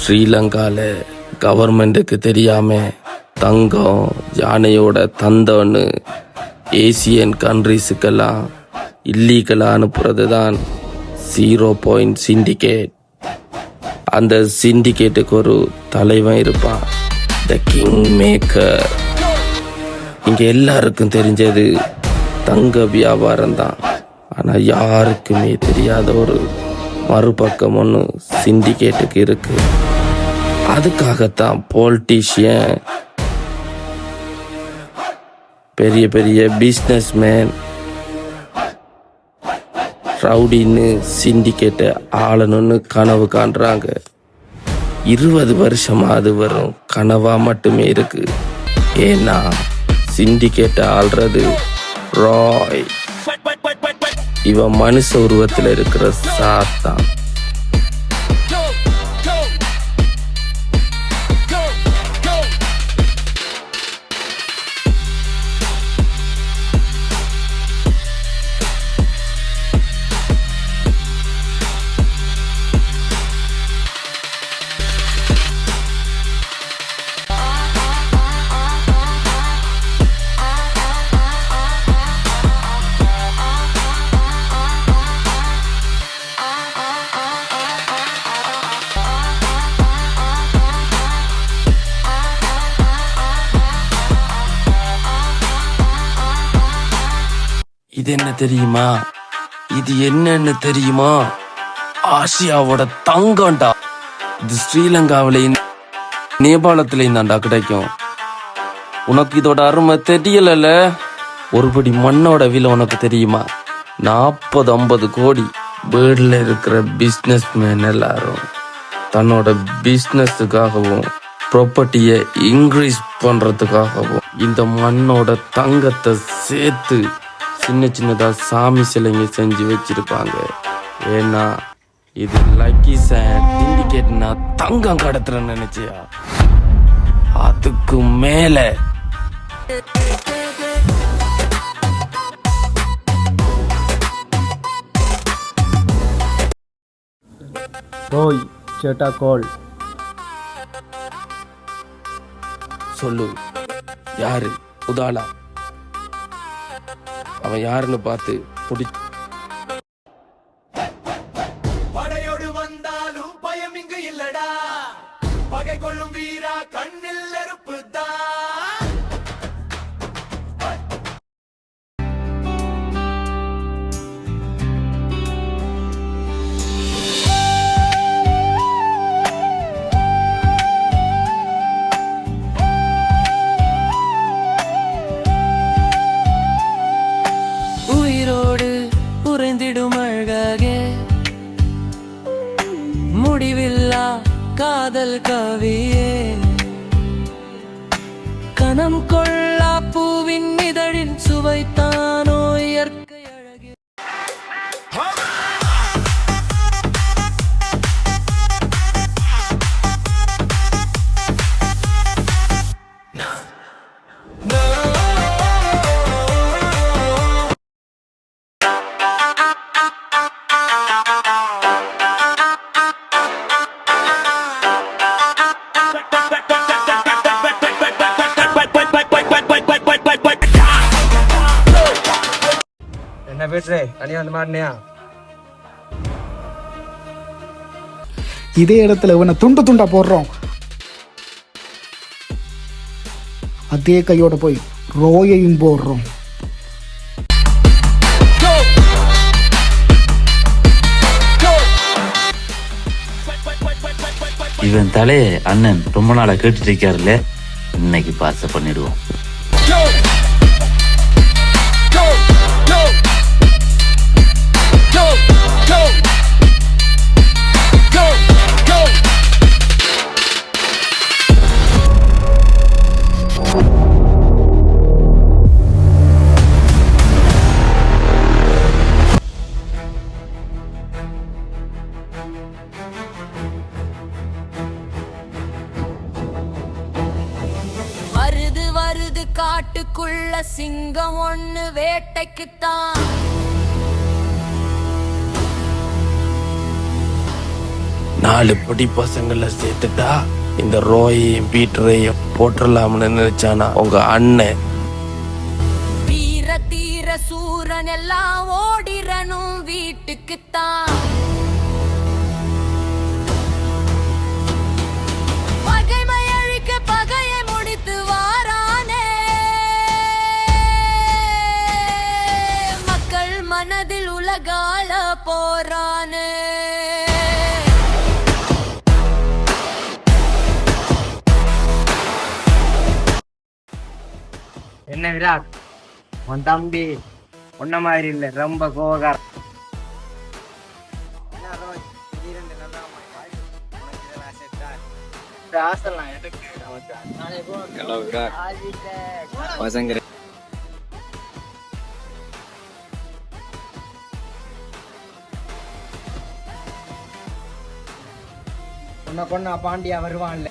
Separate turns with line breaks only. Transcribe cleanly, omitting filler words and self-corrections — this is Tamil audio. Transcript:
ஸ்ரீலங்காவில் கவர்மெண்ட்டுக்கு தெரியாமல் தங்கம் யானையோட தந்தம்னு ஏசியன் கண்ட்ரிஸுக்கெல்லாம் இல்லீகலாக அனுப்புறது தான் 0 சிண்டிகேட். அந்த சிண்டிகேட்டுக்கு ஒரு தலைவன் இருப்பான், த கிங் மேக்கர். இங்கே எல்லாருக்கும் தெரிஞ்சது தங்க வியாபாரம் தான். ஆனால் யாருக்குமே தெரியாத ஒரு மறுபக்கம் ஒன்று சிண்டிகேட்டுக்கு இருக்கு. அதுக்காகத்தான் பொலிட்டீஷியன், பெரிய பெரிய பிஸ்னஸ் மேன், ரவுடின்னு சிண்டிகேட்டை ஆளணும்னு கனவு காண்றாங்க. 20 வருஷமா அது வரும் கனவா மட்டுமே இருக்கு. ஏன்னா சிண்டிகேட்டை ஆள்றது ராய். இவன் மனுஷ உருவத்தில் இருக்கிற சாத்தான். இது என்ன தெரியுமா? இது என்னன்னு தெரியுமா? ஆசியாவோட தங்கம்டா. இது ஸ்ரீலங்காவிலையும் நேபாளத்திலையும் தான்டா கிடைக்கும். உனக்கு இதோட அருமை தெரியல. ஒருபடி மண்ணோட விலை உனக்கு தெரியுமா? 40-50 கோடி. வேர்ல்ட்ல இருக்கிற பிஸ்னஸ் மேன் எல்லாரும் தன்னோட பிஸ்னஸுக்காகவும் ப்ராப்பர்ட்டியை இன்க்ரீஸ் பண்றதுக்காகவும் இந்த மண்ணோட தங்கத்தை சேர்த்து சின்ன சின்னதா சாமி சிலைங்க செஞ்சு வச்சிருப்பாங்க. ஏன்னா இது லக்கி சாண்ட் சிண்டிகேட்னா தங்கம் கடத்துறேன்னு நினைச்சியா? அதுக்கு மேல
ஓய் சேட்டா கோல்
சொல்லு, யாரு உதாலா? அவன் யாருன்னு பார்த்து
படையோடு வந்தாலும் பயம் இங்கு இல்லடா. பகை கொள்ளும் வீரா கண்ணில் நெருப்பு தான்.
முடிவில்லா காதல் கவியே, கணம் கொள்ளா பூவின் இதழின் சுவைத்தானோ இயற்கை அழகே.
என்ன பேசுறே? தனியா வந்து மாட்டினியா?
இதே இடத்துல இவனை துண்டு துண்டா போடுறோம். அதே கையோட போய் ரோயையும் போடுறோம்.
இவன் தலையை அண்ணன் ரொம்ப நாளா கேட்டுட்டு இருக்காருல்ல, இன்னைக்கு பாச பண்ணிடுவோம்.
வருது காட்டுக்குள்ள சிங்கம் ஒண்ணு வேட்டைக்குத்தான்.
4 பொடி பசங்களை சேர்த்துட்டா இந்த ரோயையும் பீட்டரையும் போட்டுடலாம்னு நினைச்சானா உங்க அண்ணன்.
வீர தீர சூரன் எல்லாம் ஓடிரணும் வீட்டுக்குத்தான். பகைமை அழிக்க பகையை முடித்து வாரானே. மக்கள் மனதில் உலகால போறானே.
என்ன விராட், உன் தம்பி உன்ன மாதிரி இல்ல, ரொம்ப கோவக்கார. உன்னை கொண்டா பாண்டியா வருவான்ல.